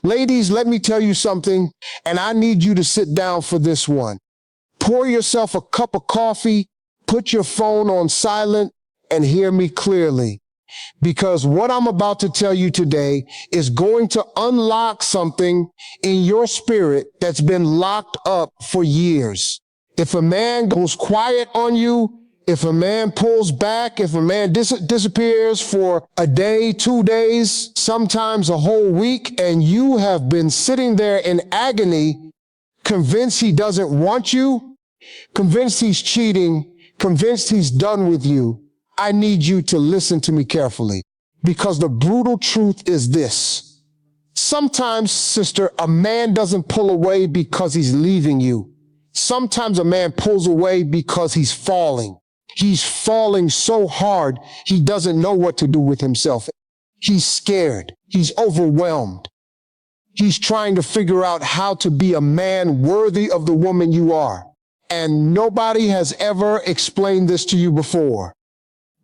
Ladies, let me tell you something, and I need you to sit down for this one. Pour yourself a cup of coffee, put your phone on silent, and hear me clearly. Because what I'm about to tell you today is going to unlock something in your spirit that's been locked up for years. If a man goes quiet on you, if a man pulls back, if a man disappears for a day, 2 days, sometimes a whole week, and you have been sitting there in agony, convinced he doesn't want you, convinced he's cheating, convinced he's done with you, I need you to listen to me carefully, because the brutal truth is this. Sometimes, sister, a man doesn't pull away because he's leaving you. Sometimes a man pulls away because he's falling. He's falling so hard, he doesn't know what to do with himself. He's scared. He's overwhelmed. He's trying to figure out how to be a man worthy of the woman you are. And nobody has ever explained this to you before.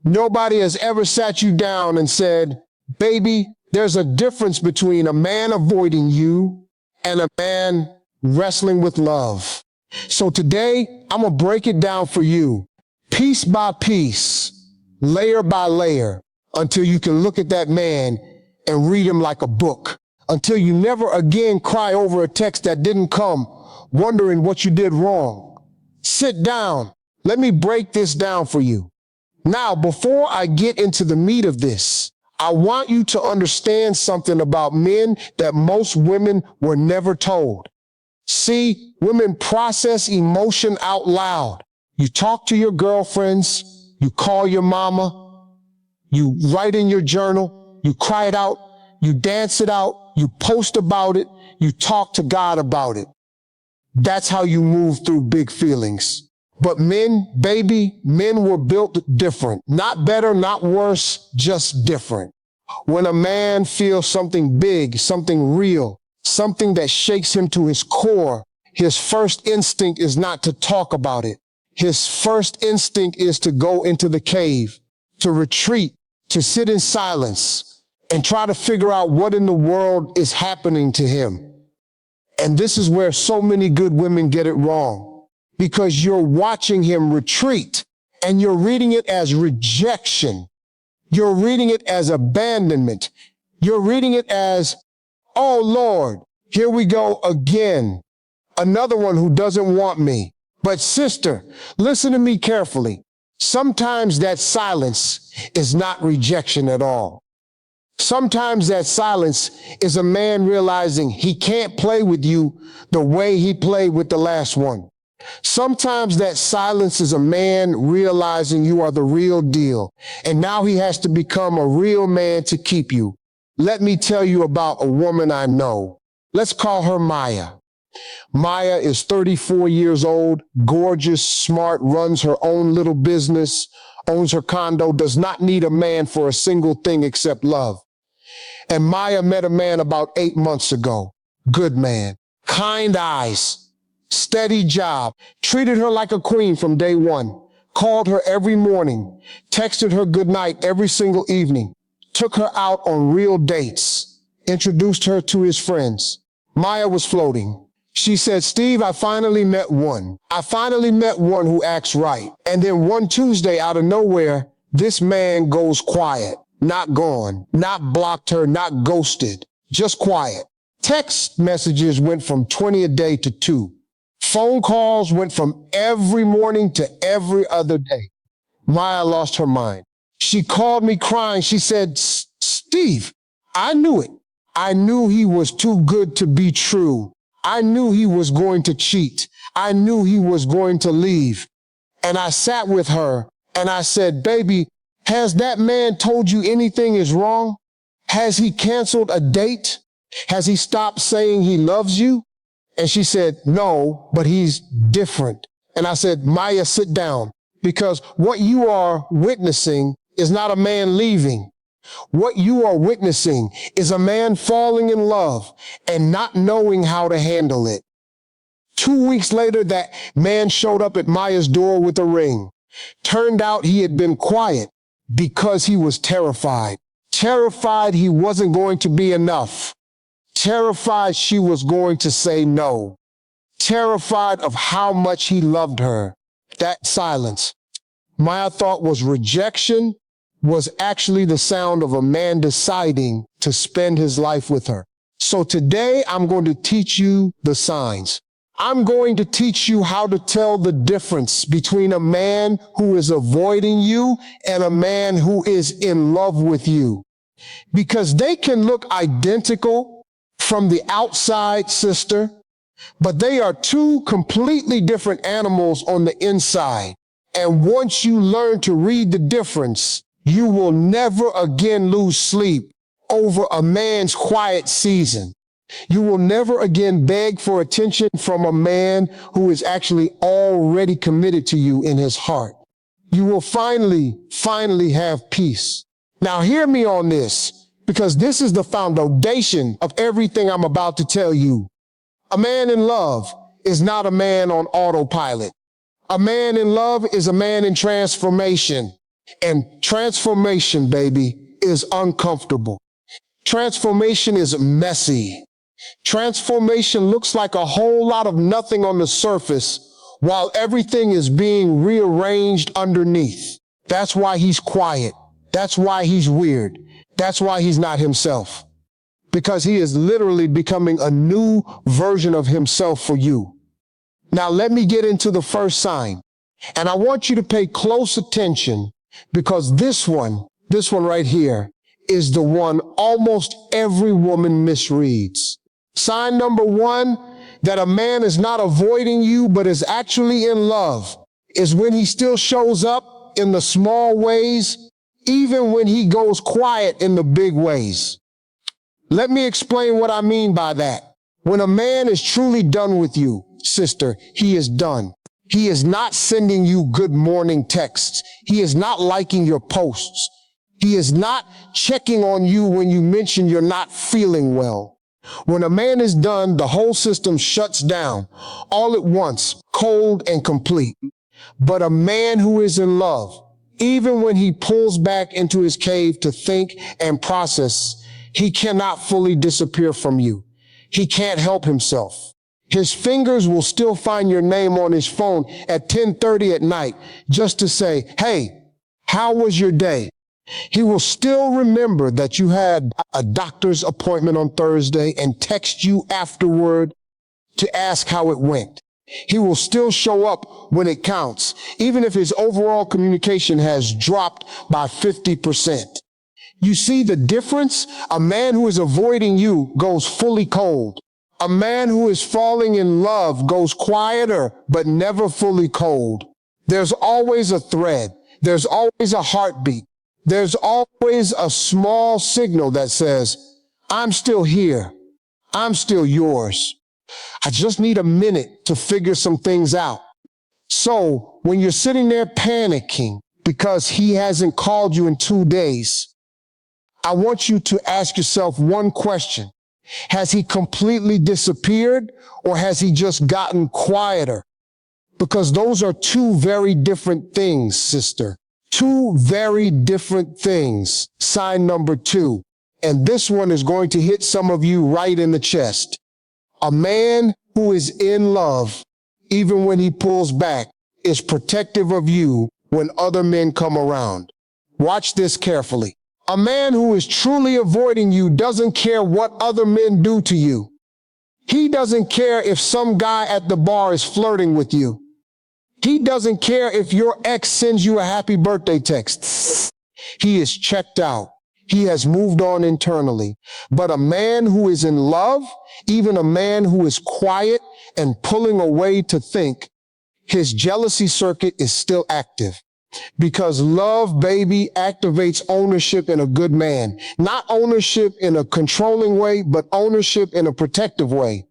Nobody has ever sat you down and said, baby, there's a difference between a man avoiding you and a man wrestling with love. So today, I'm going to break it down for you, piece by piece, layer by layer, until you can look at that man and read him like a book, until you never again cry over a text that didn't come, wondering what you did wrong. Sit down. Let me break this down for you. Now, before I get into the meat of this, I want you to understand something about men that most women were never told. See, women process emotion out loud. You talk to your girlfriends, you call your mama, you write in your journal, you cry it out, you dance it out, you post about it, you talk to God about it. That's how you move through big feelings. But men, baby, men were built different. Not better, not worse, just different. When a man feels something big, something real, something that shakes him to his core, his first instinct is not to talk about it. His first instinct is to go into the cave, to retreat, to sit in silence, and try to figure out what in the world is happening to him. And this is where so many good women get it wrong. Because you're watching him retreat and you're reading it as rejection. You're reading it as abandonment. You're reading it as, oh Lord, here we go again. Another one who doesn't want me. But sister, listen to me carefully. Sometimes that silence is not rejection at all. Sometimes that silence is a man realizing he can't play with you the way he played with the last one. Sometimes that silence is a man realizing you are the real deal, and now he has to become a real man to keep you. Let me tell you about a woman I know. Let's call her Maya. Maya is 34 years old, gorgeous, smart, runs her own little business, owns her condo, does not need a man for a single thing except love. And Maya met a man about 8 months ago. Good man, kind eyes, steady job, treated her like a queen from day one, called her every morning, texted her good night every single evening, took her out on real dates, introduced her to his friends. Maya was floating. She said, Steve, I finally met one. I finally met one who acts right. And then one Tuesday, out of nowhere, this man goes quiet, not gone, not blocked her, not ghosted, just quiet. Text messages went from 20 a day to 2. Phone calls went from every morning to every other day. Maya lost her mind. She called me crying. She said, Steve, I knew it. I knew he was too good to be true. I knew he was going to cheat. I knew he was going to leave. And I sat with her and I said, baby, has that man told you anything is wrong? Has he canceled a date? Has he stopped saying he loves you? And she said, no, but he's different. And I said, Maya, sit down, because what you are witnessing is not a man leaving. What you are witnessing is a man falling in love and not knowing how to handle it. 2 weeks later, that man showed up at Maya's door with a ring. Turned out he had been quiet because he was terrified. Terrified he wasn't going to be enough. terrified she was going to say no, terrified of how much he loved her. That silence, my thought was rejection, was actually the sound of a man deciding to spend his life with her. So today I'm going to teach you the signs. I'm going to teach you how to tell the difference between a man who is avoiding you and a man who is in love with you. Because they can look identical from the outside, sister, but they are two completely different animals on the inside. And once you learn to read the difference, you will never again lose sleep over a man's quiet season. You will never again beg for attention from a man who is actually already committed to you in his heart. You will finally have peace. Now hear me on this, because this is the foundation of everything I'm about to tell you. A man in love is not a man on autopilot. A man in love is a man in transformation. And transformation, baby, is uncomfortable. Transformation is messy. Transformation looks like a whole lot of nothing on the surface while everything is being rearranged underneath. That's why he's quiet. That's why he's weird. That's why he's not himself. Because he is literally becoming a new version of himself for you. Now let me get into the first sign. And I want you to pay close attention, because this one right here is the one almost every woman misreads. Sign number one, that a man is not avoiding you but is actually in love, is when he still shows up in the small ways, even when he goes quiet in the big ways. Let me explain what I mean by that. When a man is truly done with you, sister, he is done. He is not sending you good morning texts. He is not liking your posts. He is not checking on you when you mention you're not feeling well. When a man is done, the whole system shuts down all at once, cold and complete. But a man who is in love, even when he pulls back into his cave to think and process, he cannot fully disappear from you. He can't help himself. His fingers will still find your name on his phone at 10:30 at night just to say, hey, how was your day? He will still remember that you had a doctor's appointment on Thursday and text you afterward to ask how it went. He will still show up when it counts, even if his overall communication has dropped by 50%. You see the difference? A man who is avoiding you goes fully cold. A man who is falling in love goes quieter, but never fully cold. There's always a thread. There's always a heartbeat. There's always a small signal that says, I'm still here. I'm still yours. I just need a minute to figure some things out. So when you're sitting there panicking because he hasn't called you in 2 days, I want you to ask yourself one question. Has he completely disappeared, or has he just gotten quieter? Because those are two very different things, sister. Two very different things. Sign number two. And this one is going to hit some of you right in the chest. A man who is in love, even when he pulls back, is protective of you when other men come around. Watch this carefully. A man who is truly avoiding you doesn't care what other men do to you. He doesn't care if some guy at the bar is flirting with you. He doesn't care if your ex sends you a happy birthday text. He is checked out. He has moved on internally. But a man who is in love, even a man who is quiet and pulling away to think, his jealousy circuit is still active. Because love, baby, activates ownership in a good man. Not ownership in a controlling way, but ownership in a protective way.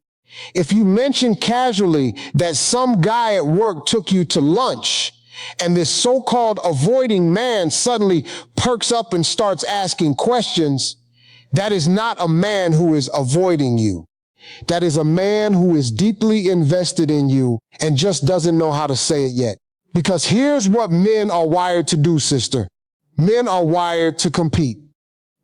If you mention casually that some guy at work took you to lunch, and this so-called avoiding man suddenly perks up and starts asking questions, that is not a man who is avoiding you. That is a man who is deeply invested in you and just doesn't know how to say it yet. Because here's what men are wired to do, sister. Men are wired to compete.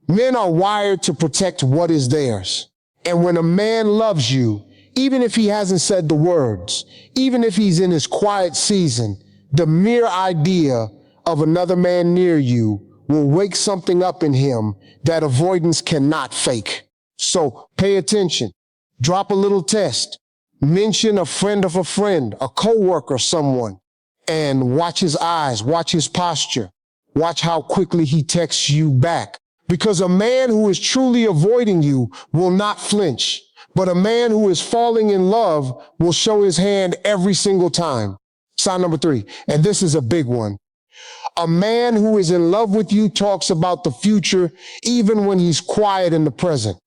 Men are wired to protect what is theirs. And when a man loves you, even if he hasn't said the words, even if he's in his quiet season, the mere idea of another man near you will wake something up in him that avoidance cannot fake. So pay attention. Drop a little test. Mention a friend of a friend, a coworker, someone, and watch his eyes, watch his posture. Watch how quickly he texts you back. Because a man who is truly avoiding you will not flinch. But a man who is falling in love will show his hand every single time. Sign number 3, and this is a big one. A man who is in love with you talks about the future even when he's quiet in the present.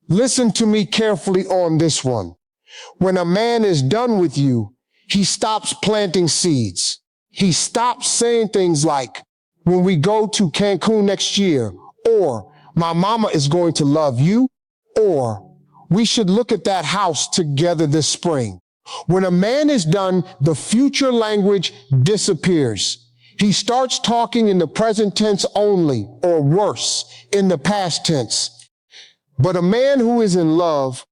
Listen to me carefully on this one. When a man is done with you, he stops planting seeds. He stops saying things like, when we go to Cancun next year, or my mama is going to love you, or we should look at that house together this spring. When a man is done, the future language disappears. He starts talking in the present tense only, or worse, in the past tense. But a man who is in love,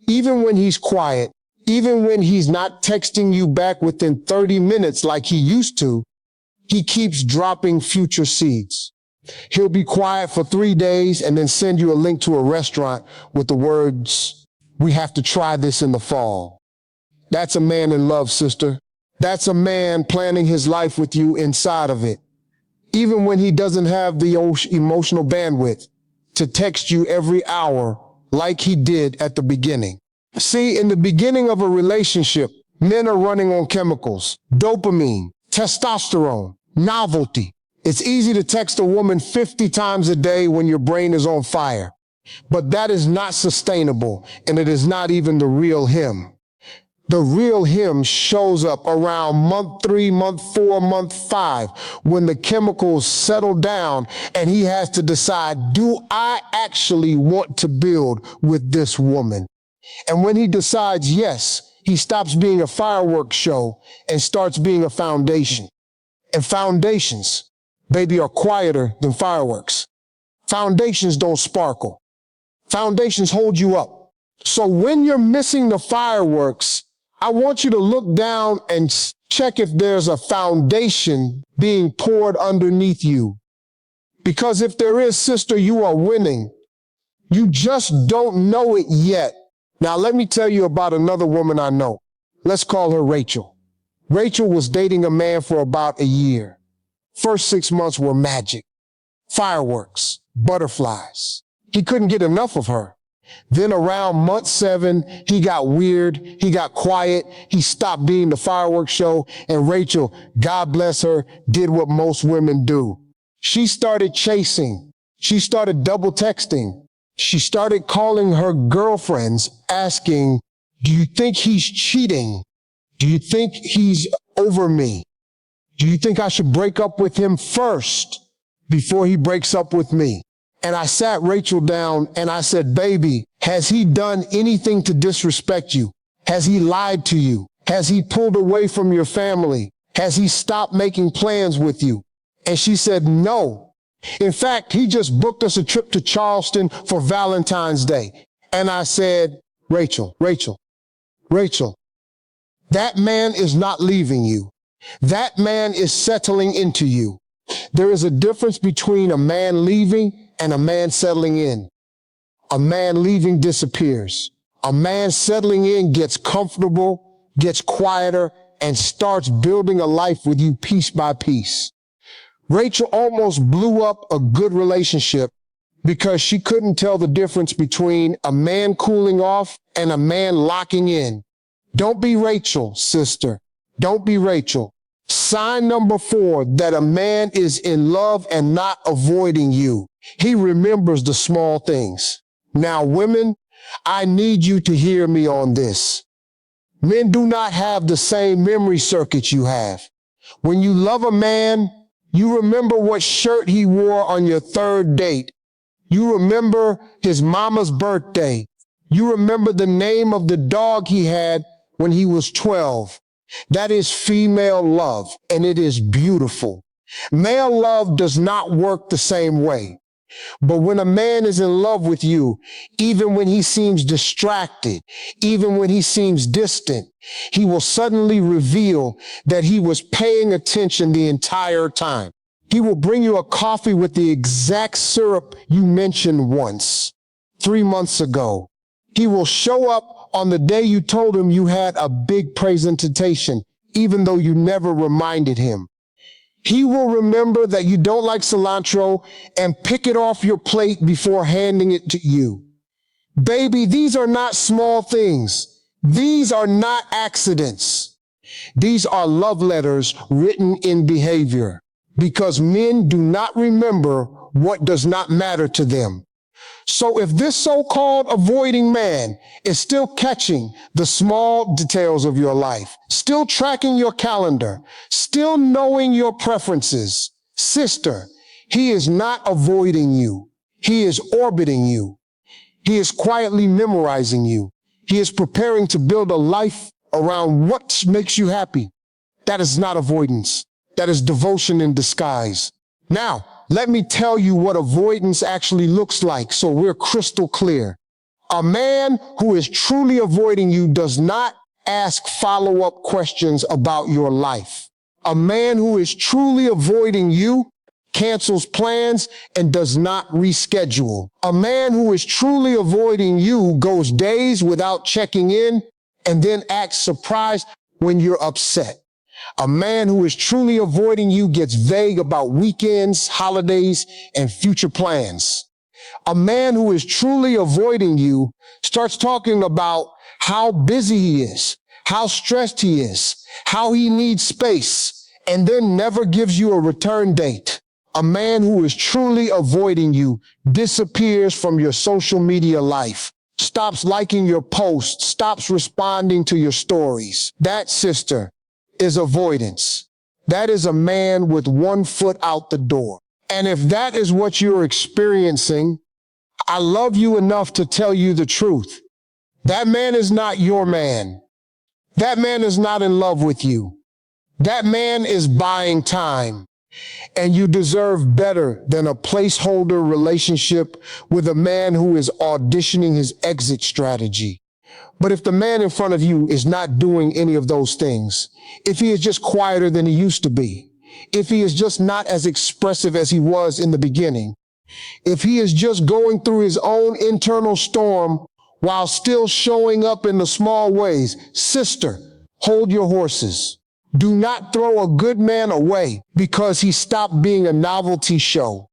even when he's quiet, even when he's not texting you back within 30 minutes like he used to, he keeps dropping future seeds. He'll be quiet for 3 days and then send you a link to a restaurant with the words, "We have to try this in the fall." That's a man in love, sister. That's a man planning his life with you inside of it. Even when he doesn't have the emotional bandwidth to text you every hour like he did at the beginning. See, in the beginning of a relationship, men are running on chemicals, dopamine, testosterone, novelty. It's easy to text a woman 50 times a day when your brain is on fire. But that is not sustainable, and it is not even the real him. The real him shows up around month 3, month 4, month 5, when the chemicals settle down and he has to decide, do I actually want to build with this woman? And when he decides yes, he stops being a fireworks show and starts being a foundation. And foundations, baby, are quieter than fireworks. Foundations don't sparkle. Foundations hold you up. So when you're missing the fireworks, I want you to look down and check if there's a foundation being poured underneath you. Because if there is, sister, you are winning. You just don't know it yet. Now, let me tell you about another woman I know. Let's call her Rachel. Rachel was dating a man for about a year. First 6 months were magic. Fireworks, butterflies. He couldn't get enough of her. Then around month 7, he got weird, he got quiet, he stopped being the fireworks show, and Rachel, God bless her, did what most women do. She started chasing. She started double texting. She started calling her girlfriends, asking, do you think he's cheating? Do you think he's over me? Do you think I should break up with him first before he breaks up with me? And I sat Rachel down and I said, baby, has he done anything to disrespect you? Has he lied to you? Has he pulled away from your family? Has he stopped making plans with you? And she said, no. In fact, he just booked us a trip to Charleston for Valentine's Day. And I said, Rachel, that man is not leaving you. That man is settling into you. There is a difference between a man leaving and a man settling in. A man leaving disappears. A man settling in gets comfortable, gets quieter, and starts building a life with you piece by piece. Rachel almost blew up a good relationship because she couldn't tell the difference between a man cooling off and a man locking in. Don't be Rachel, sister. Don't be Rachel. Sign number 4, that a man is in love and not avoiding you. He remembers the small things. Now, women, I need you to hear me on this. Men do not have the same memory circuits you have. When you love a man, you remember what shirt he wore on your 3rd date. You remember his mama's birthday. You remember the name of the dog he had when he was 12. That is female love, and it is beautiful. Male love does not work the same way. But when a man is in love with you, even when he seems distracted, even when he seems distant, he will suddenly reveal that he was paying attention the entire time. He will bring you a coffee with the exact syrup you mentioned once, 3 months ago. He will show up on the day you told him you had a big presentation, even though you never reminded him. He will remember that you don't like cilantro and pick it off your plate before handing it to you. Baby, these are not small things. These are not accidents. These are love letters written in behavior, because men do not remember what does not matter to them. So if this so-called avoiding man is still catching the small details of your life, still tracking your calendar, still knowing your preferences, sister, he is not avoiding you. He is orbiting you. He is quietly memorizing you. He is preparing to build a life around what makes you happy. That is not avoidance. That is devotion in disguise. Now, let me tell you what avoidance actually looks like so we're crystal clear. A man who is truly avoiding you does not ask follow-up questions about your life. A man who is truly avoiding you cancels plans and does not reschedule. A man who is truly avoiding you goes days without checking in and then acts surprised when you're upset. A man who is truly avoiding you gets vague about weekends, holidays, and future plans. A man who is truly avoiding you starts talking about how busy he is, how stressed he is, how he needs space, and then never gives you a return date. A man who is truly avoiding you disappears from your social media life, stops liking your posts, stops responding to your stories. That, sister, is avoidance. That is a man with one foot out the door. And if that is what you're experiencing, I love you enough to tell you the truth. That man is not your man. That man is not in love with you. That man is buying time. And you deserve better than a placeholder relationship with a man who is auditioning his exit strategy. But if the man in front of you is not doing any of those things, if he is just quieter than he used to be, if he is just not as expressive as he was in the beginning, if he is just going through his own internal storm while still showing up in the small ways, sister, hold your horses. Do not throw a good man away because he stopped being a novelty show.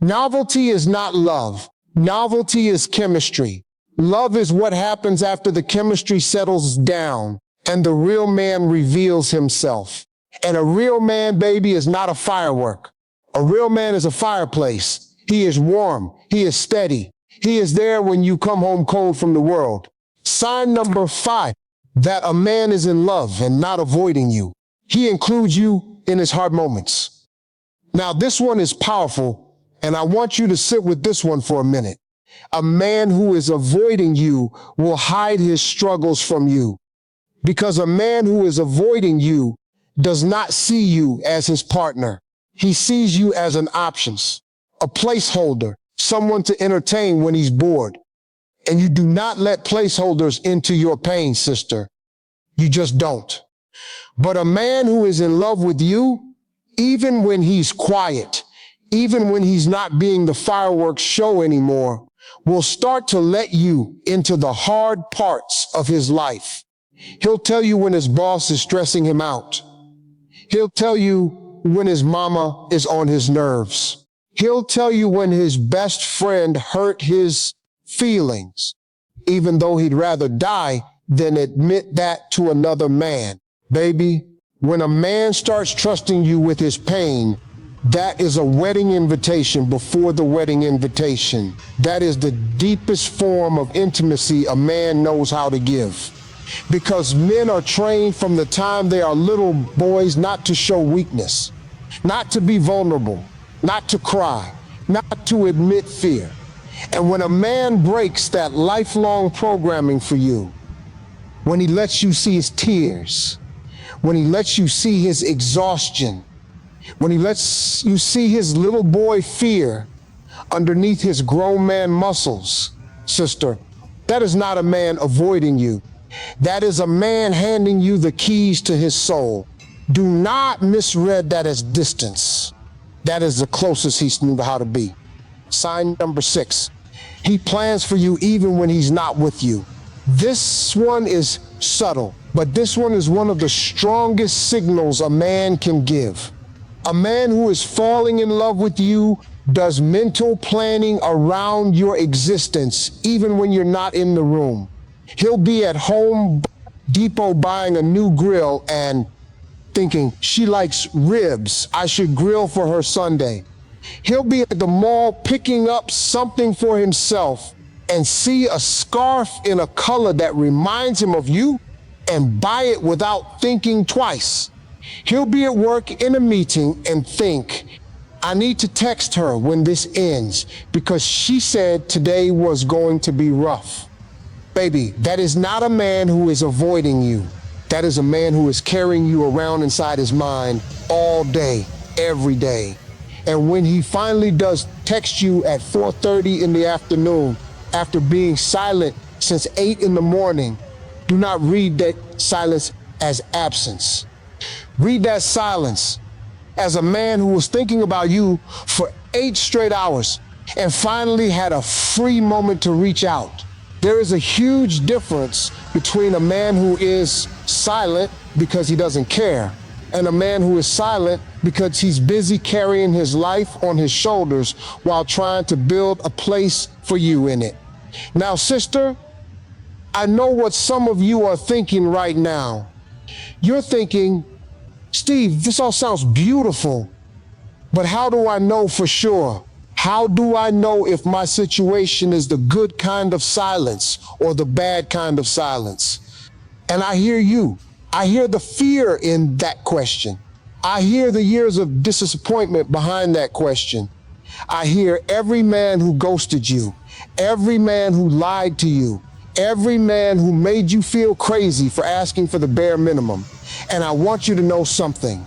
Novelty is not love. Novelty is chemistry. Love is what happens after the chemistry settles down and the real man reveals himself. And a real man, baby, is not a firework. A real man is a fireplace. He is warm. He is steady. He is there when you come home cold from the world. Sign number 5, that a man is in love and not avoiding you. He includes you in his hard moments. Now, this one is powerful, and I want you to sit with this one for a minute. A man who is avoiding you will hide his struggles from you, because a man who is avoiding you does not see you as his partner. He sees you as an option, a placeholder, someone to entertain when he's bored. And you do not let placeholders into your pain, sister. You just don't. But a man who is in love with you, even when he's quiet, even when he's not being the fireworks show anymore, will start to let you into the hard parts of his life. He'll tell you when his boss is stressing him out. He'll tell you when his mama is on his nerves. He'll tell you when his best friend hurt his feelings, even though he'd rather die than admit that to another man. Baby, when a man starts trusting you with his pain, that is a wedding invitation before the wedding invitation. That is the deepest form of intimacy a man knows how to give. Because men are trained from the time they are little boys not to show weakness, not to be vulnerable, not to cry, not to admit fear. And when a man breaks that lifelong programming for you, when he lets you see his tears, when he lets you see his exhaustion, when he lets you see his little boy fear, underneath his grown man muscles. Sister, that is not a man avoiding you. That is a man handing you the keys to his soul. Do not misread that as distance. That is the closest he knew how to be. Sign number 6. He plans for you even when he's not with you. This one is subtle, but this one is one of the strongest signals a man can give. A man who is falling in love with you does mental planning around your existence, even when you're not in the room. He'll be at Home Depot buying a new grill and thinking, she likes ribs, I should grill for her Sunday. He'll be at the mall picking up something for himself and see a scarf in a color that reminds him of you and buy it without thinking twice. He'll be at work in a meeting and think, I need to text her when this ends because she said today was going to be rough. Baby, that is not a man who is avoiding you. That is a man who is carrying you around inside his mind all day, every day. And when he finally does text you at 4:30 in the afternoon, after being silent since 8 in the morning, do not read that silence as absence. Read that silence as a man who was thinking about you for 8 straight hours and finally had a free moment to reach out. There is a huge difference between a man who is silent because he doesn't care and a man who is silent because he's busy carrying his life on his shoulders while trying to build a place for you in it. Now, sister, I know what some of you are thinking right now. You're thinking, Steve, this all sounds beautiful, but how do I know for sure? How do I know if my situation is the good kind of silence or the bad kind of silence? And I hear you. I hear the fear in that question. I hear the years of disappointment behind that question. I hear every man who ghosted you, every man who lied to you, every man who made you feel crazy for asking for the bare minimum. And I want you to know something.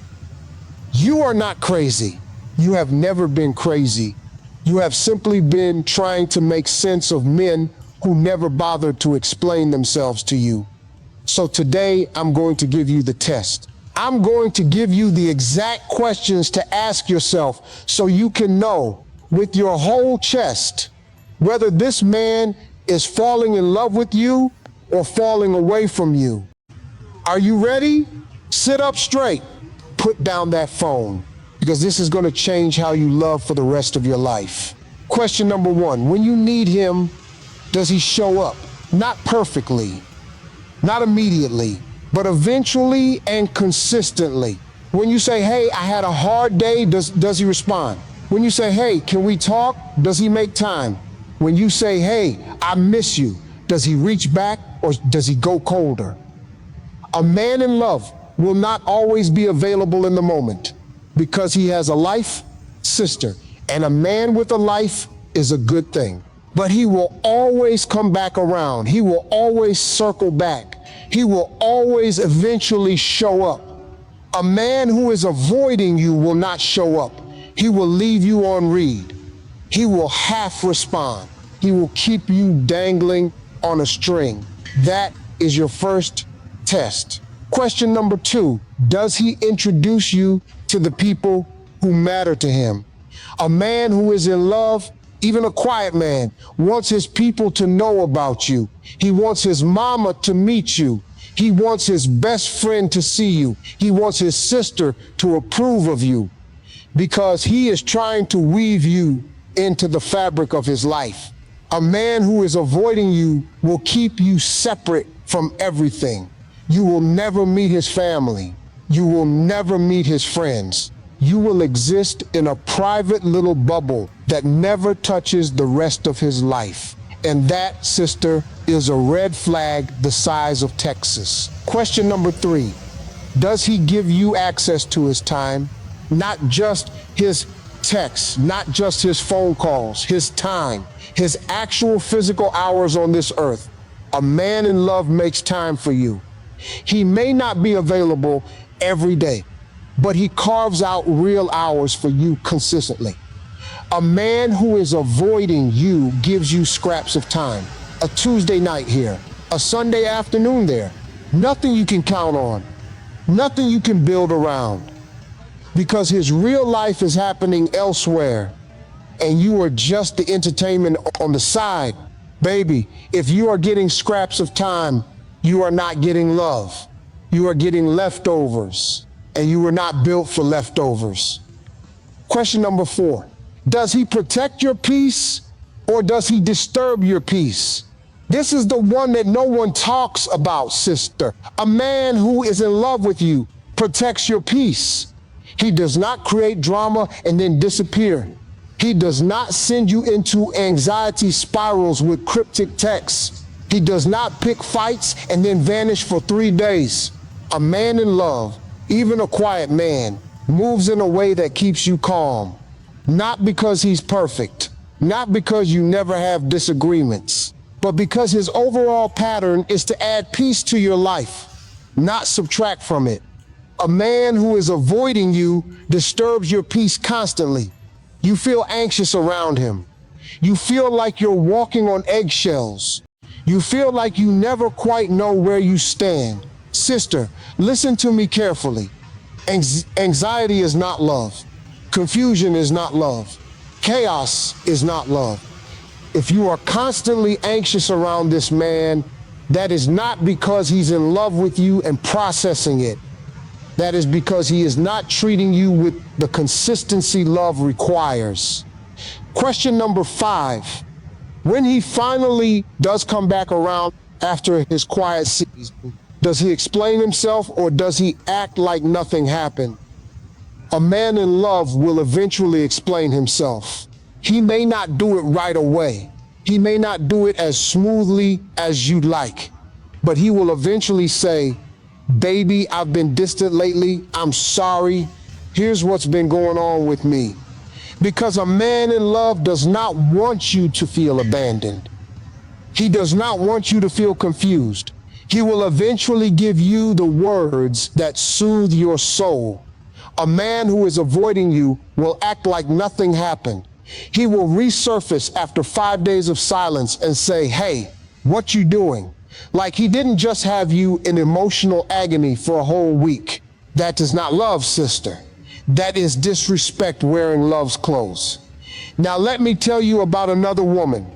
You are not crazy. You have never been crazy. You have simply been trying to make sense of men who never bothered to explain themselves to you. So today, I'm going to give you the test. I'm going to give you the exact questions to ask yourself so you can know with your whole chest whether this man is falling in love with you or falling away from you. Are you ready? Sit up straight. Put down that phone, because this is going to change how you love for the rest of your life. Question number 1, when you need him, does he show up? Not perfectly, not immediately, but eventually and consistently. When you say, hey, I had a hard day, does he respond? When you say, hey, can we talk? Does he make time? When you say, hey, I miss you, does he reach back or does he go colder? A man in love will not always be available in the moment because he has a life, sister, and a man with a life is a good thing. But he will always come back around. He will always circle back. He will always eventually show up. A man who is avoiding you will not show up. He will leave you on read. He will half respond. He will keep you dangling on a string. That is your first test. Question number 2, does he introduce you to the people who matter to him? A man who is in love, even a quiet man, wants his people to know about you. He wants his mama to meet you. He wants his best friend to see you. He wants his sister to approve of you because he is trying to weave you into the fabric of his life. A man who is avoiding you will keep you separate from everything. You will never meet his family. You will never meet his friends. You will exist in a private little bubble that never touches the rest of his life. And that, sister, is a red flag the size of Texas. Question number 3, does he give you access to his time? Not just his texts, not just his phone calls, his time, his actual physical hours on this earth. A man in love makes time for you. He may not be available every day, but he carves out real hours for you consistently. A man who is avoiding you gives you scraps of time. A Tuesday night here, a Sunday afternoon there. Nothing you can count on, nothing you can build around. Because his real life is happening elsewhere, and you are just the entertainment on the side. Baby, if you are getting scraps of time, you are not getting love. You are getting leftovers, and you were not built for leftovers. Question number 4. Does he protect your peace, or does he disturb your peace? This is the one that no one talks about, sister. A man who is in love with you protects your peace. He does not create drama and then disappear. He does not send you into anxiety spirals with cryptic texts. He does not pick fights and then vanish for 3 days. A man in love, even a quiet man, moves in a way that keeps you calm. Not because he's perfect, not because you never have disagreements, but because his overall pattern is to add peace to your life, not subtract from it. A man who is avoiding you disturbs your peace constantly. You feel anxious around him. You feel like you're walking on eggshells. You feel like you never quite know where you stand. Sister, listen to me carefully. Anxiety is not love. Confusion is not love. Chaos is not love. If you are constantly anxious around this man, that is not because he's in love with you and processing it. That is because he is not treating you with the consistency love requires. Question number 5. When he finally does come back around after his quiet season, does he explain himself or does he act like nothing happened? A man in love will eventually explain himself. He may not do it right away. He may not do it as smoothly as you'd like, but he will eventually say, baby, I've been distant lately. I'm sorry. Here's what's been going on with me. Because a man in love does not want you to feel abandoned. He does not want you to feel confused. He will eventually give you the words that soothe your soul. A man who is avoiding you will act like nothing happened. He will resurface after 5 days of silence and say, hey, what you doing? Like he didn't just have you in emotional agony for a whole week. That is not love, sister. That is disrespect wearing love's clothes. Now let me tell you about another woman.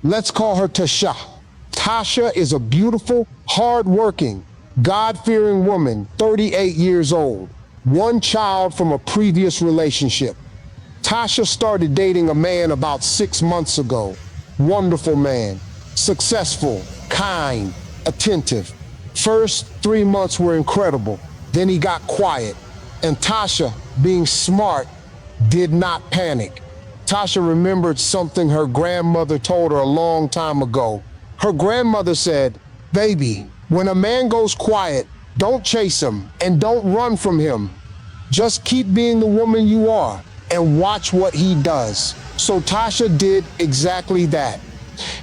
Let's call her Tasha. Tasha is a beautiful, hard-working, God-fearing woman, 38 years old, one child from a previous relationship. Tasha started dating a man about 6 months ago. Wonderful man, successful, kind, attentive. First 3 months were incredible. Then he got quiet. And Tasha, being smart, did not panic. Tasha remembered something her grandmother told her a long time ago. Her grandmother said, baby, when a man goes quiet, don't chase him and don't run from him. Just keep being the woman you are and watch what he does. So Tasha did exactly that.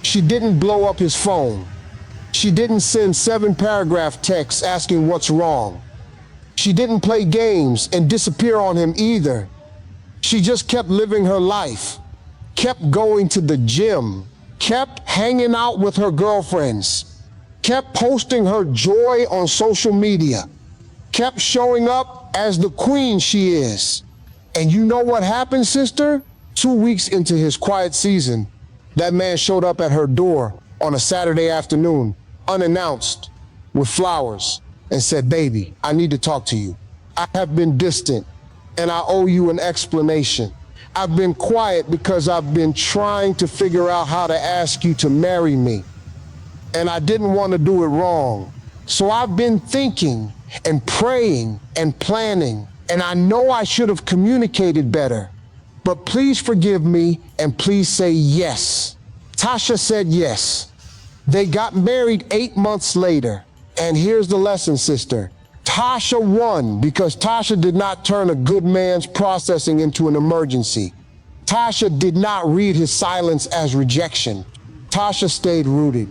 She didn't blow up his phone. She didn't send 7-paragraph texts asking what's wrong. She didn't play games and disappear on him either. She just kept living her life, kept going to the gym, kept hanging out with her girlfriends, kept posting her joy on social media, kept showing up as the queen she is. And you know what happened, sister? 2 weeks into his quiet season, that man showed up at her door on a Saturday afternoon, unannounced, with flowers, and said, baby, I need to talk to you. I have been distant, and I owe you an explanation. I've been quiet because I've been trying to figure out how to ask you to marry me. And I didn't want to do it wrong. So I've been thinking and praying and planning, and I know I should have communicated better. But please forgive me and please say yes. Tasha said yes. They got married 8 months later. And here's the lesson, sister. Tasha won because Tasha did not turn a good man's processing into an emergency. Tasha did not read his silence as rejection. Tasha stayed rooted.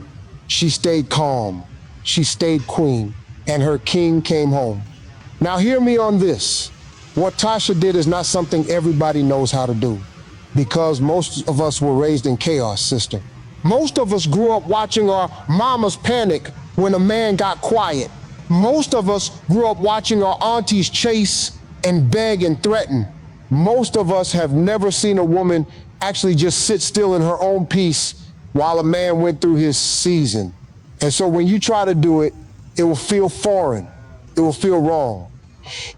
She stayed calm. She stayed queen. And her king came home. Now hear me on this. What Tasha did is not something everybody knows how to do. Because most of us were raised in chaos, sister. Most of us grew up watching our mamas panic when a man got quiet. Most of us grew up watching our aunties chase and beg and threaten. Most of us have never seen a woman actually just sit still in her own peace while a man went through his season. And so when you try to do it, it will feel foreign. It will feel wrong.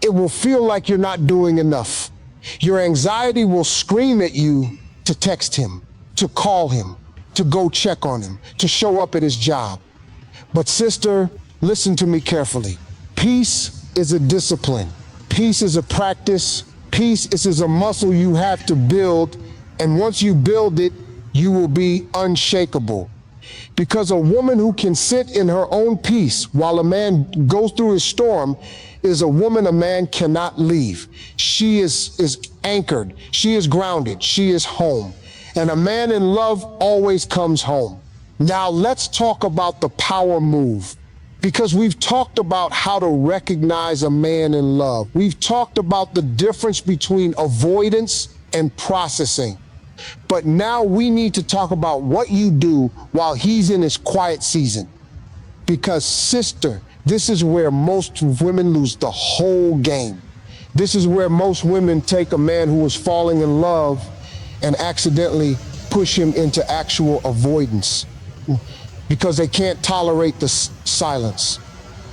It will feel like you're not doing enough. Your anxiety will scream at you to text him, to call him, to go check on him, to show up at his job. But sister, listen to me carefully. Peace is a discipline. Peace is a practice. Peace is a muscle you have to build. And once you build it, you will be unshakable. Because a woman who can sit in her own peace while a man goes through his storm is a woman a man cannot leave. She is anchored. She is grounded. She is home. And a man in love always comes home. Now let's talk about the power move. Because we've talked about how to recognize a man in love. We've talked about the difference between avoidance and processing. But now we need to talk about what you do while he's in his quiet season. Because sister, this is where most women lose the whole game. This is where most women take a man who is falling in love and accidentally push him into actual avoidance. Because they can't tolerate the silence.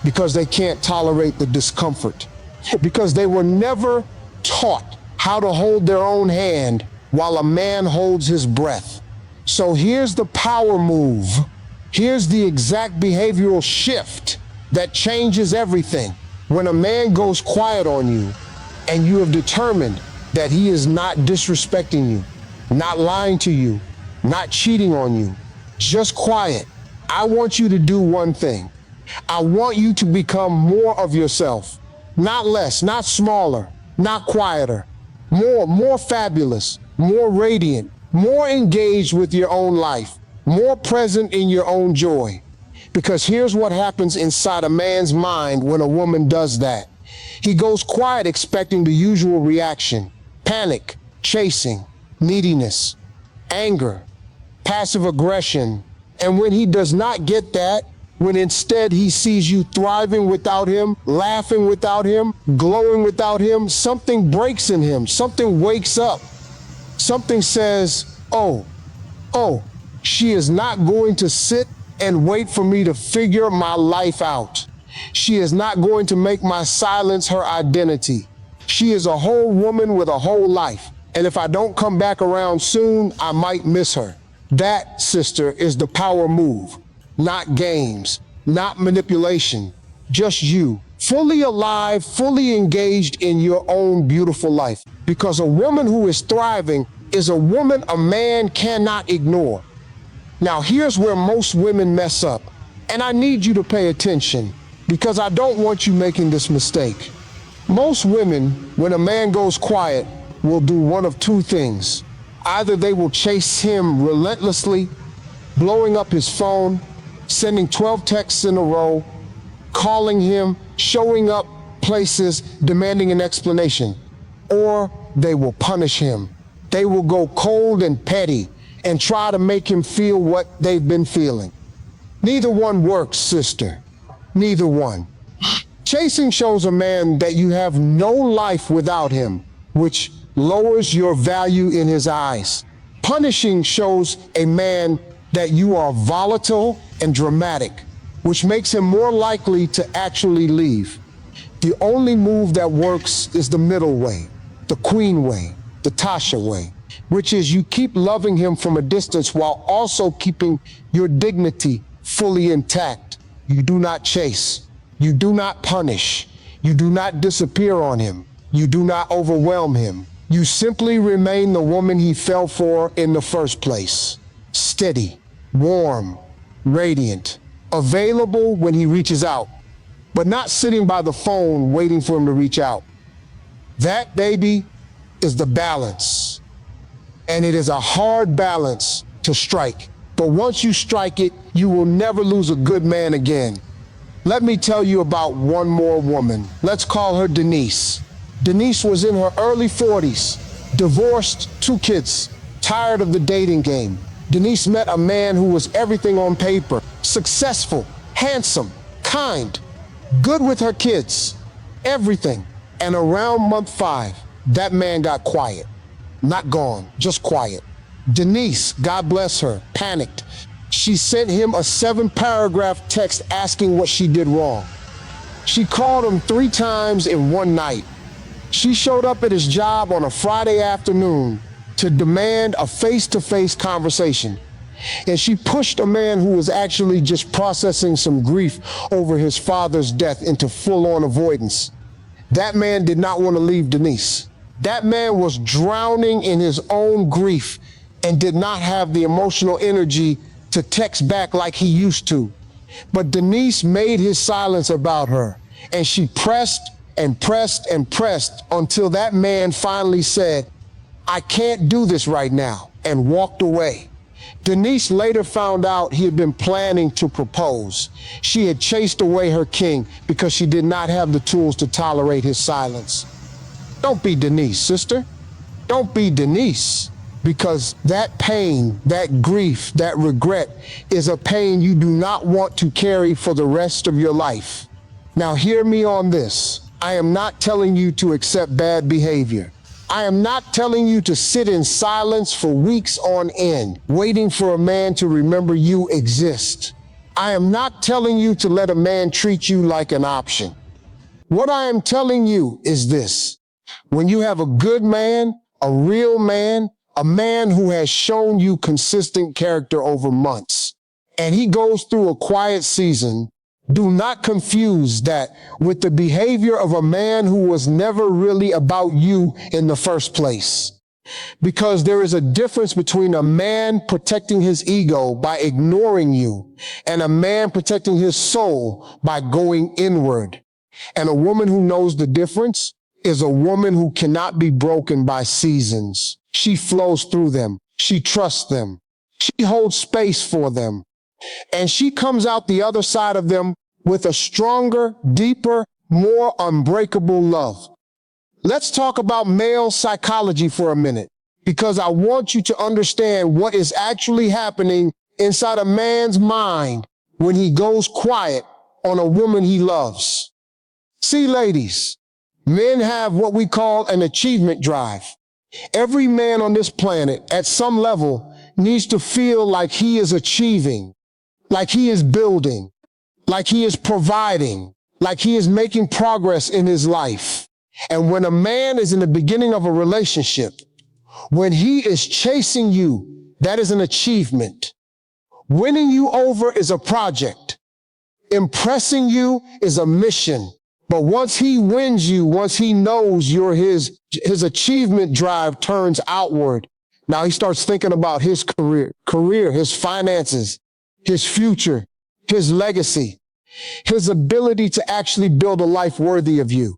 Because they can't tolerate the discomfort. Because they were never taught how to hold their own hand while a man holds his breath. So here's the power move. Here's the exact behavioral shift that changes everything. When a man goes quiet on you and you have determined that he is not disrespecting you, not lying to you, not cheating on you, just quiet. I want you to do one thing. I want you to become more of yourself, not less, not smaller, not quieter, more fabulous, more radiant, more engaged with your own life, more present in your own joy. Because here's what happens inside a man's mind when a woman does that. He goes quiet expecting the usual reaction: panic, chasing, neediness, anger, passive aggression. And when he does not get that, when instead he sees you thriving without him, laughing without him, glowing without him, something breaks in him, something wakes up. Something says, oh, she is not going to sit and wait for me to figure my life out. She is not going to make my silence her identity. She is a whole woman with a whole life. And if I don't come back around soon, I might miss her. That, sister, is the power move. Not games, not manipulation, just you, fully alive, fully engaged in your own beautiful life. Because a woman who is thriving is a woman a man cannot ignore. Now here's where most women mess up, and I need you to pay attention because I don't want you making this mistake. Most women, when a man goes quiet, will do one of two things. Either they will chase him relentlessly, blowing up his phone, sending 12 texts in a row, calling him, showing up places, demanding an explanation. Or they will punish him. They will go cold and petty and try to make him feel what they've been feeling. Neither one works, sister. Neither one. Chasing shows a man that you have no life without him, which lowers your value in his eyes. Punishing shows a man that you are volatile and dramatic, which makes him more likely to actually leave. The only move that works is the middle way, the queen way, the Tasha way, which is you keep loving him from a distance while also keeping your dignity fully intact. You do not chase. You do not punish. You do not disappear on him. You do not overwhelm him. You simply remain the woman he fell for in the first place. Steady, warm, radiant, available when he reaches out, but not sitting by the phone waiting for him to reach out. That, baby, is the balance. And it is a hard balance to strike. But once you strike it, you will never lose a good man again. Let me tell you about one more woman. Let's call her Denise. Denise was in her early 40s, Divorced, 2 kids, tired of the dating game. Denise met a man who was everything on paper: successful, handsome, kind, good with her kids, everything. And around month 5, that man got quiet. Not gone, just quiet. Denise, God bless her, panicked. She sent him a 7-paragraph text asking what she did wrong. She called him 3 times in one night. She showed up at his job on a Friday afternoon to demand a face-to-face conversation. And she pushed a man who was actually just processing some grief over his father's death into full-on avoidance. That man did not want to leave Denise. That man was drowning in his own grief and did not have the emotional energy to text back like he used to. But Denise made his silence about her, and she pressed and pressed and pressed until that man finally said, "I can't do this right now," and walked away. Denise later found out he had been planning to propose. She had chased away her king because she did not have the tools to tolerate his silence. Don't be Denise, sister. Don't be Denise, because that pain, that grief, that regret is a pain you do not want to carry for the rest of your life. Now hear me on this. I am not telling you to accept bad behavior. I am not telling you to sit in silence for weeks on end, waiting for a man to remember you exist. I am not telling you to let a man treat you like an option. What I am telling you is this: when you have a good man, a real man, a man who has shown you consistent character over months, and he goes through a quiet season, do not confuse that with the behavior of a man who was never really about you in the first place. Because there is a difference between a man protecting his ego by ignoring you and a man protecting his soul by going inward. And a woman who knows the difference is a woman who cannot be broken by seasons. She flows through them. She trusts them. She holds space for them. And she comes out the other side of them with a stronger, deeper, more unbreakable love. Let's talk about male psychology for a minute, because I want you to understand what is actually happening inside a man's mind when he goes quiet on a woman he loves. See, ladies, men have what we call an achievement drive. Every man on this planet at some level needs to feel like he is achieving, like he is building, like he is providing, like he is making progress in his life. And when a man is in the beginning of a relationship, when he is chasing you, that is an achievement. Winning you over is a project. Impressing you is a mission. But once he wins you, once he knows you're his achievement drive turns outward. Now he starts thinking about his career, his finances, his future, his legacy, his ability to actually build a life worthy of you.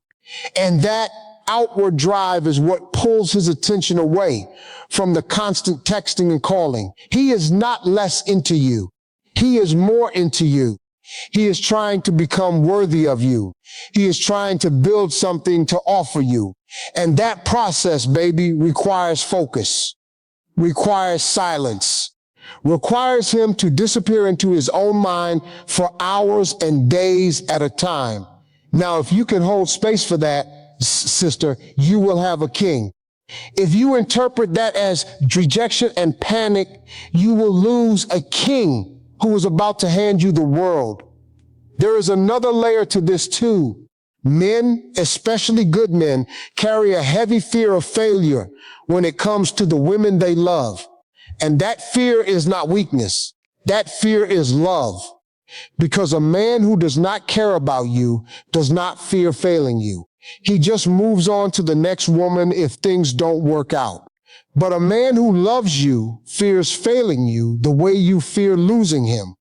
And that outward drive is what pulls his attention away from the constant texting and calling. He is not less into you. He is more into you. He is trying to become worthy of you. He is trying to build something to offer you. And that process, baby, requires focus, requires silence, requires him to disappear into his own mind for hours and days at a time. Now, if you can hold space for that, sister, you will have a king. If you interpret that as rejection and panic, you will lose a king who is about to hand you the world. There is another layer to this too. Men, especially good men, carry a heavy fear of failure when it comes to the women they love. And that fear is not weakness. That fear is love. Because a man who does not care about you does not fear failing you. He just moves on to the next woman if things don't work out. But a man who loves you fears failing you the way you fear losing him.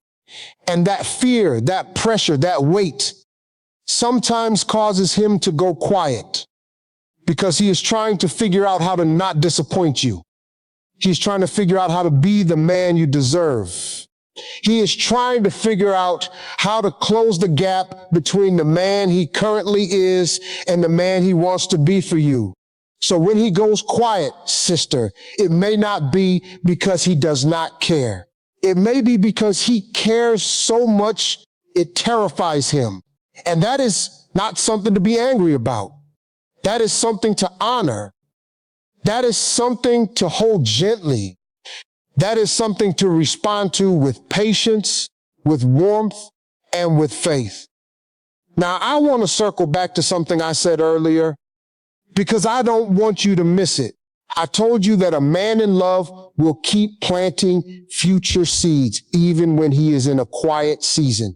And that fear, that pressure, that weight sometimes causes him to go quiet because he is trying to figure out how to not disappoint you. He's trying to figure out how to be the man you deserve. He is trying to figure out how to close the gap between the man he currently is and the man he wants to be for you. So when he goes quiet, sister, it may not be because he does not care. It may be because he cares so much it terrifies him. And that is not something to be angry about. That is something to honor. That is something to hold gently. That is something to respond to with patience, with warmth, and with faith. Now, I want to circle back to something I said earlier because I don't want you to miss it. I told you that a man in love will keep planting future seeds even when he is in a quiet season.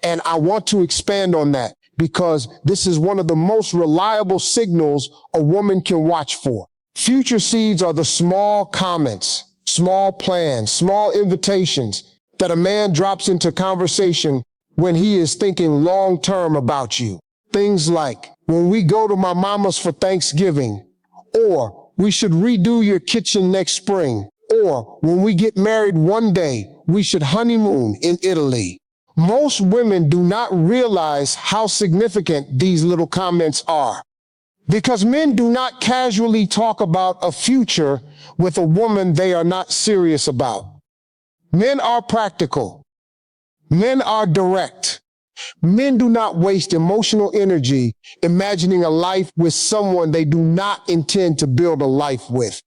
And I want to expand on that because this is one of the most reliable signals a woman can watch for. Future seeds are the small comments, small plans, small invitations that a man drops into conversation when he is thinking long-term about you. Things like, when we go to my mama's for Thanksgiving, or we should redo your kitchen next spring, or when we get married one day, we should honeymoon in Italy. Most women do not realize how significant these little comments are because men do not casually talk about a future with a woman they are not serious about. Men are practical. Men are direct. Men do not waste emotional energy imagining a life with someone they do not intend to build a life with.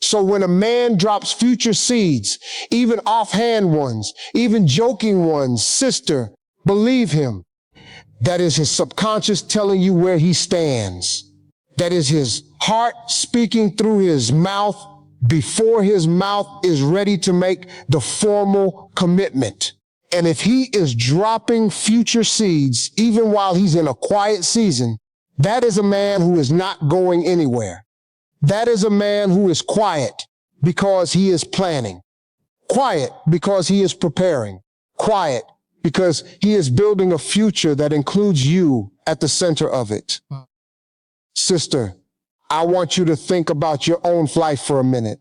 So when a man drops future seeds, even offhand ones, even joking ones, sister, believe him. That is his subconscious telling you where he stands. That is his heart speaking through his mouth before his mouth is ready to make the formal commitment. And if he is dropping future seeds, even while he's in a quiet season, that is a man who is not going anywhere. That is a man who is quiet because he is planning. Quiet because he is preparing. Quiet because he is building a future that includes you at the center of it. Sister, I want you to think about your own life for a minute.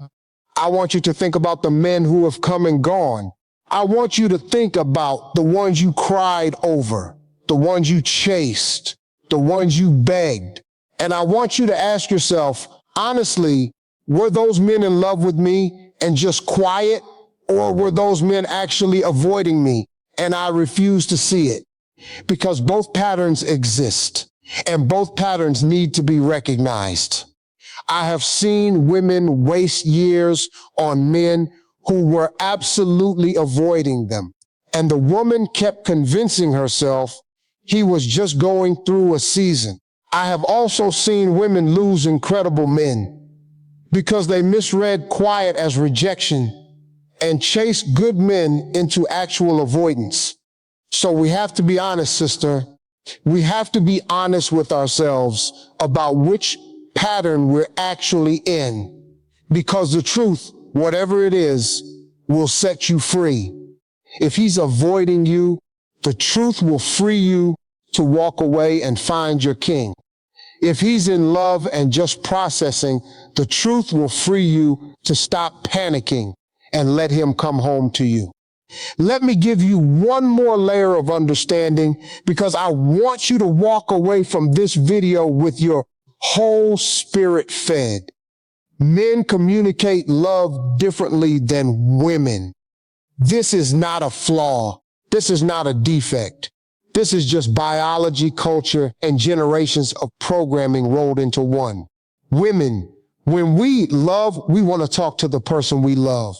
I want you to think about the men who have come and gone. I want you to think about the ones you cried over, the ones you chased, the ones you begged. And I want you to ask yourself, honestly, were those men in love with me and just quiet, or were those men actually avoiding me and I refused to see it? Because both patterns exist and both patterns need to be recognized. I have seen women waste years on men who were absolutely avoiding them. And the woman kept convincing herself he was just going through a season. I have also seen women lose incredible men because they misread quiet as rejection and chased good men into actual avoidance. So we have to be honest, sister. We have to be honest with ourselves about which pattern we're actually in, because the truth, whatever it is, will set you free. If he's avoiding you, the truth will free you to walk away and find your king. If he's in love and just processing, the truth will free you to stop panicking and let him come home to you. Let me give you one more layer of understanding because I want you to walk away from this video with your whole spirit fed. Men communicate love differently than women. This is not a flaw. This is not a defect. This is just biology, culture, and generations of programming rolled into one. Women, when we love, we want to talk to the person we love.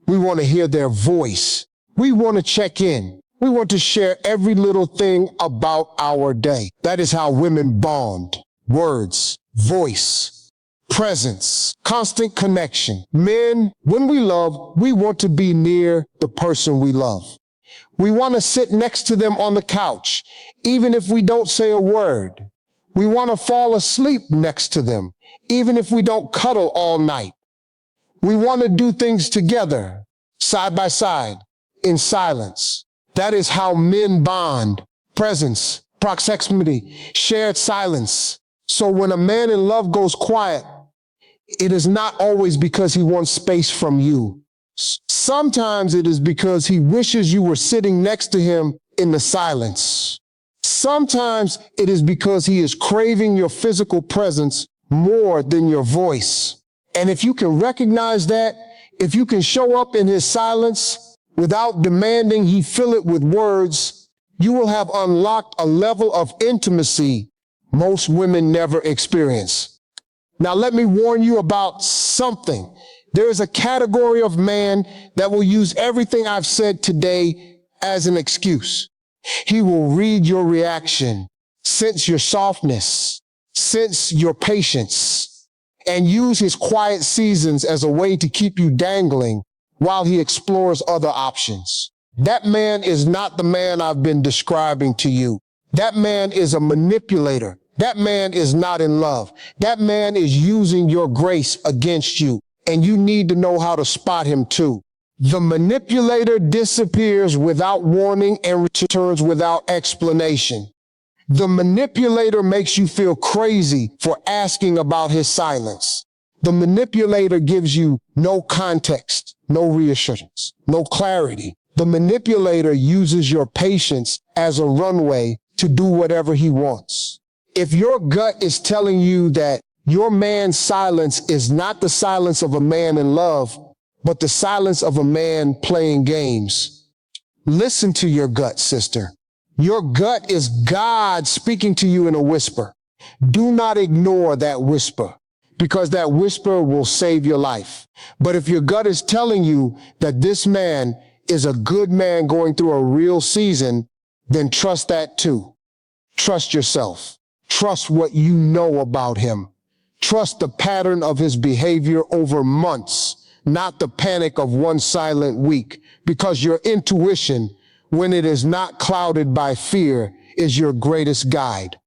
We want to hear their voice. We want to check in. We want to share every little thing about our day. That is how women bond. Words, voice, presence, constant connection. Men, when we love, we want to be near the person we love. We want to sit next to them on the couch, even if we don't say a word. We want to fall asleep next to them, even if we don't cuddle all night. We want to do things together, side by side, in silence. That is how men bond. Presence, proximity, shared silence. So when a man in love goes quiet, it is not always because he wants space from you. Sometimes it is because he wishes you were sitting next to him in the silence. Sometimes it is because he is craving your physical presence more than your voice. And if you can recognize that, if you can show up in his silence without demanding he fill it with words, you will have unlocked a level of intimacy most women never experience. Now, let me warn you about something. There is a category of man that will use everything I've said today as an excuse. He will read your reaction, sense your softness, sense your patience, and use his quiet seasons as a way to keep you dangling while he explores other options. That man is not the man I've been describing to you. That man is a manipulator. That man is not in love. That man is using your grace against you, and you need to know how to spot him too. The manipulator disappears without warning and returns without explanation. The manipulator makes you feel crazy for asking about his silence. The manipulator gives you no context, no reassurance, no clarity. The manipulator uses your patience as a runway to do whatever he wants. If your gut is telling you that your man's silence is not the silence of a man in love, but the silence of a man playing games, listen to your gut, sister. Your gut is God speaking to you in a whisper. Do not ignore that whisper, because that whisper will save your life. But if your gut is telling you that this man is a good man going through a real season, then trust that too. Trust yourself. Trust what you know about him. Trust the pattern of his behavior over months, not the panic of one silent week, because your intuition, when it is not clouded by fear, is your greatest guide.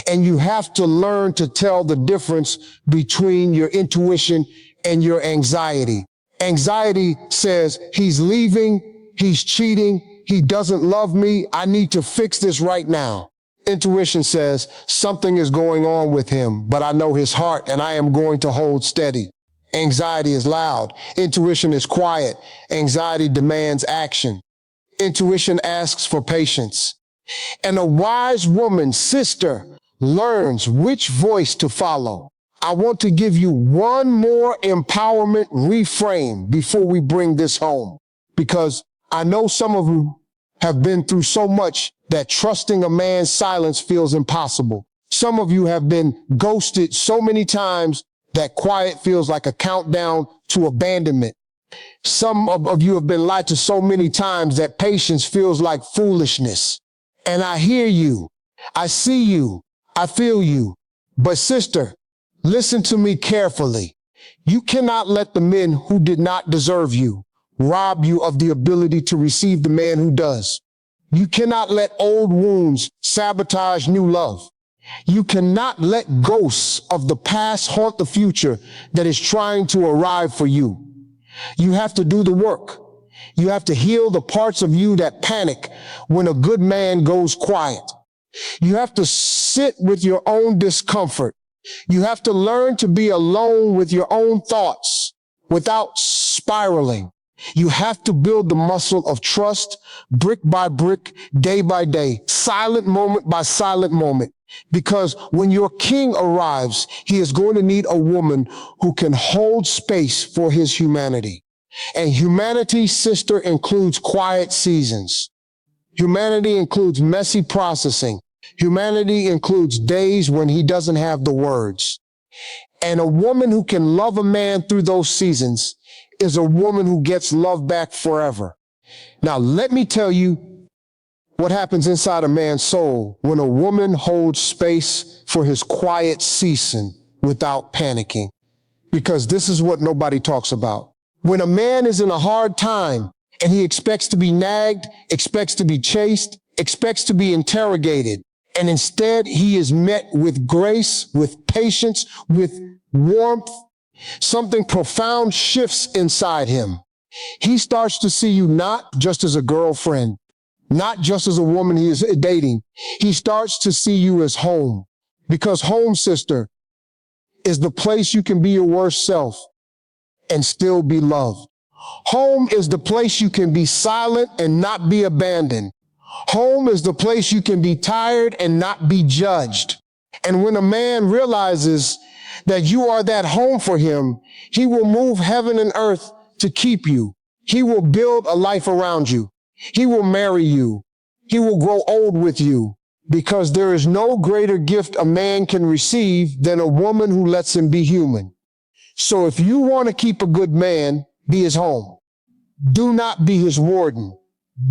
And you have to learn to tell the difference between your intuition and your anxiety. Anxiety says, he's leaving, he's cheating, he doesn't love me, I need to fix this right now. Intuition says, something is going on with him, but I know his heart and I am going to hold steady. Anxiety is loud. Intuition is quiet. Anxiety demands action. Intuition asks for patience. And a wise woman, sister, learns which voice to follow. I want to give you one more empowerment reframe before we bring this home, because I know some of you have been through so much that trusting a man's silence feels impossible. Some of you have been ghosted so many times that quiet feels like a countdown to abandonment. Some of you have been lied to so many times that patience feels like foolishness. And I hear you, I see you, I feel you. But sister, listen to me carefully. You cannot let the men who did not deserve you rob you of the ability to receive the man who does. You cannot let old wounds sabotage new love. You cannot let ghosts of the past haunt the future that is trying to arrive for you. You have to do the work. You have to heal the parts of you that panic when a good man goes quiet. You have to sit with your own discomfort. You have to learn to be alone with your own thoughts without spiraling. You have to build the muscle of trust brick by brick, day by day, silent moment by silent moment. Because when your king arrives, he is going to need a woman who can hold space for his humanity. And humanity, sister, includes quiet seasons. Humanity includes messy processing. Humanity includes days when he doesn't have the words. And a woman who can love a man through those seasons is a woman who gets love back forever. Now, let me tell you what happens inside a man's soul when a woman holds space for his quiet season without panicking. Because this is what nobody talks about. When a man is in a hard time and he expects to be nagged, expects to be chased, expects to be interrogated, and instead he is met with grace, with patience, with warmth, something profound shifts inside him. He starts to see you not just as a girlfriend, not just as a woman he is dating. He starts to see you as home. Because home, sister, is the place you can be your worst self and still be loved. Home is the place you can be silent and not be abandoned. Home is the place you can be tired and not be judged. And when a man realizes that you are that home for him, he will move heaven and earth to keep you. He will build a life around you. He will marry you. He will grow old with you, because there is no greater gift a man can receive than a woman who lets him be human. So if you want to keep a good man, be his home. Do not be his warden.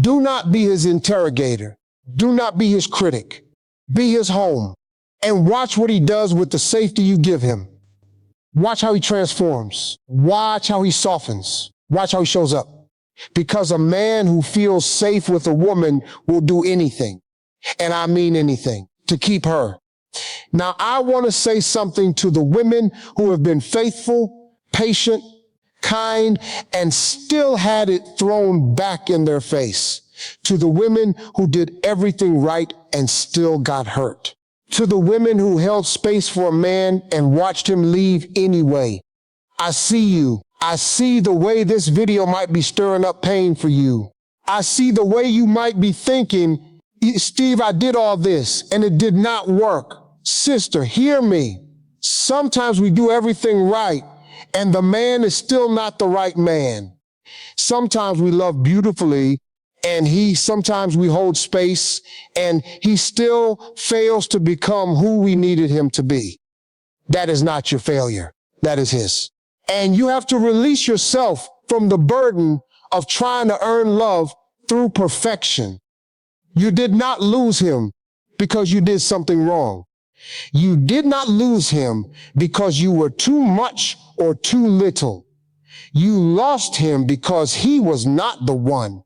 Do not be his interrogator. Do not be his critic. Be his home. And watch what he does with the safety you give him. Watch how he transforms. Watch how he softens. Watch how he shows up. Because a man who feels safe with a woman will do anything, and I mean anything, to keep her. Now, I want to say something to the women who have been faithful, patient, kind, and still had it thrown back in their face. To the women who did everything right and still got hurt. To the women who held space for a man and watched him leave anyway. I see you. I see the way this video might be stirring up pain for you. I see the way you might be thinking, Steve, I did all this and it did not work. Sister, hear me. Sometimes we do everything right and the man is still not the right man. Sometimes we love beautifully and sometimes we hold space and he still fails to become who we needed him to be. That is not your failure. That is his. And you have to release yourself from the burden of trying to earn love through perfection. You did not lose him because you did something wrong. You did not lose him because you were too much or too little. You lost him because he was not the one.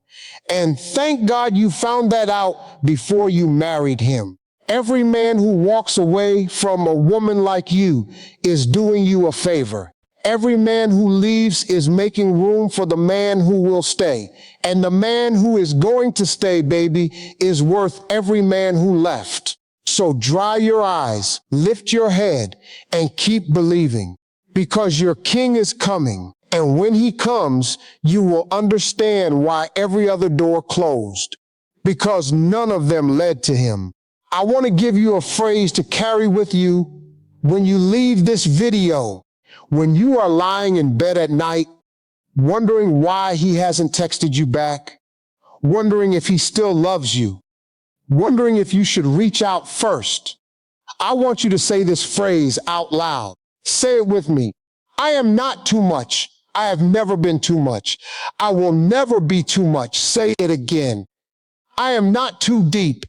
And thank God you found that out before you married him. Every man who walks away from a woman like you is doing you a favor. Every man who leaves is making room for the man who will stay. And the man who is going to stay, baby, is worth every man who left. So dry your eyes, lift your head, and keep believing. Because your king is coming. And when he comes, you will understand why every other door closed. Because none of them led to him. I want to give you a phrase to carry with you when you leave this video. When you are lying in bed at night, wondering why he hasn't texted you back, wondering if he still loves you, wondering if you should reach out first, I want you to say this phrase out loud. Say it with me. I am not too much. I have never been too much. I will never be too much. Say it again. I am not too deep.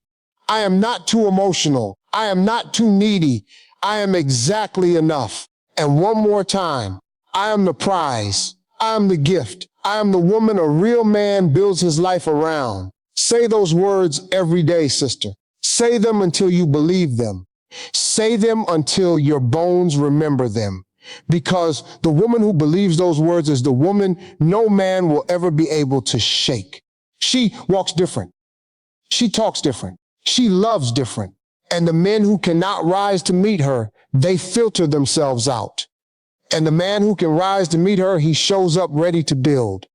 I am not too emotional. I am not too needy. I am exactly enough. And one more time, I am the prize. I am the gift. I am the woman a real man builds his life around. Say those words every day, sister. Say them until you believe them. Say them until your bones remember them. Because the woman who believes those words is the woman no man will ever be able to shake. She walks different. She talks different. She loves different. And the men who cannot rise to meet her, they filter themselves out. And the man who can rise to meet her, he shows up ready to build.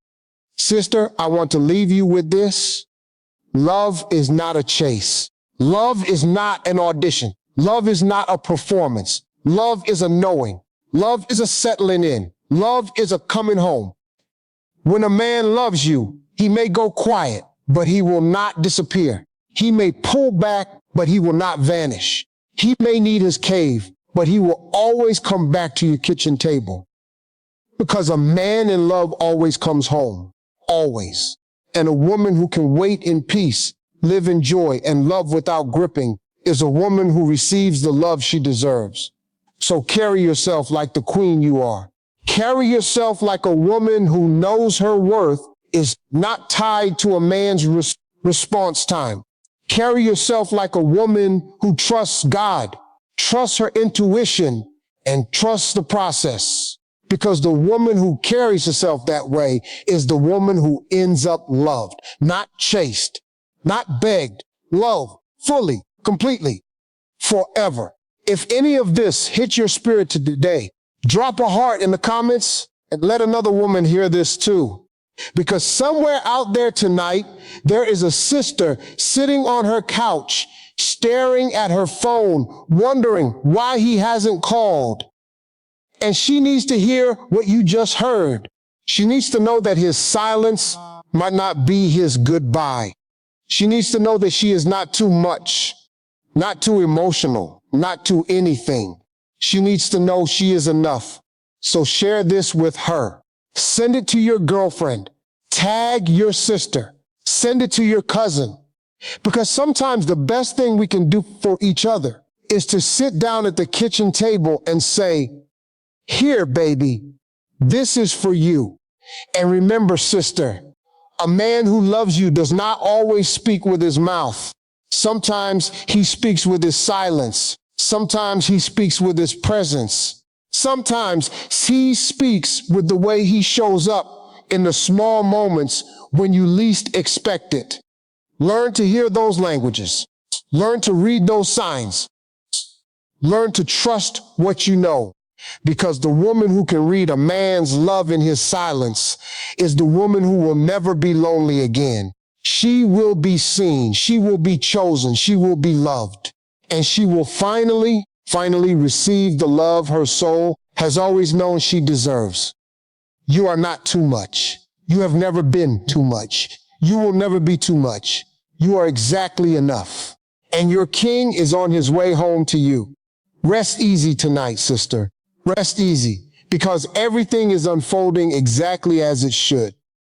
Sister, I want to leave you with this. Love is not a chase. Love is not an audition. Love is not a performance. Love is a knowing. Love is a settling in. Love is a coming home. When a man loves you, he may go quiet, but he will not disappear. He may pull back, but he will not vanish. He may need his cave, but he will always come back to your kitchen table. Because a man in love always comes home. Always. And a woman who can wait in peace, live in joy, and love without gripping is a woman who receives the love she deserves. So carry yourself like the queen you are. Carry yourself like a woman who knows her worth is not tied to a man's response time. Carry yourself like a woman who trusts God, trusts her intuition, and trusts the process. Because the woman who carries herself that way is the woman who ends up loved, not chased, not begged, loved fully, completely, forever. If any of this hit your spirit today, drop a heart in the comments and let another woman hear this too. Because somewhere out there tonight, there is a sister sitting on her couch, staring at her phone, wondering why he hasn't called. And she needs to hear what you just heard. She needs to know that his silence might not be his goodbye. She needs to know that she is not too much, not too emotional, not too anything. She needs to know she is enough. So share this with her. Send it to your girlfriend. Tag your sister. Send it to your cousin. Because sometimes the best thing we can do for each other is to sit down at the kitchen table and say, "Here, baby, this is for you. And remember, sister, a man who loves you does not always speak with his mouth. Sometimes he speaks with his silence. Sometimes he speaks with his presence. Sometimes he speaks with the way he shows up in the small moments when you least expect it." Learn to hear those languages. Learn to read those signs. Learn to trust what you know. Because the woman who can read a man's love in his silence is the woman who will never be lonely again. She will be seen. She will be chosen. She will be loved. And she will finally receive the love her soul has always known she deserves. You are not too much. You have never been too much. You will never be too much. You are exactly enough. And your king is on his way home to you. Rest easy tonight, sister. Rest easy, because everything is unfolding exactly as it should.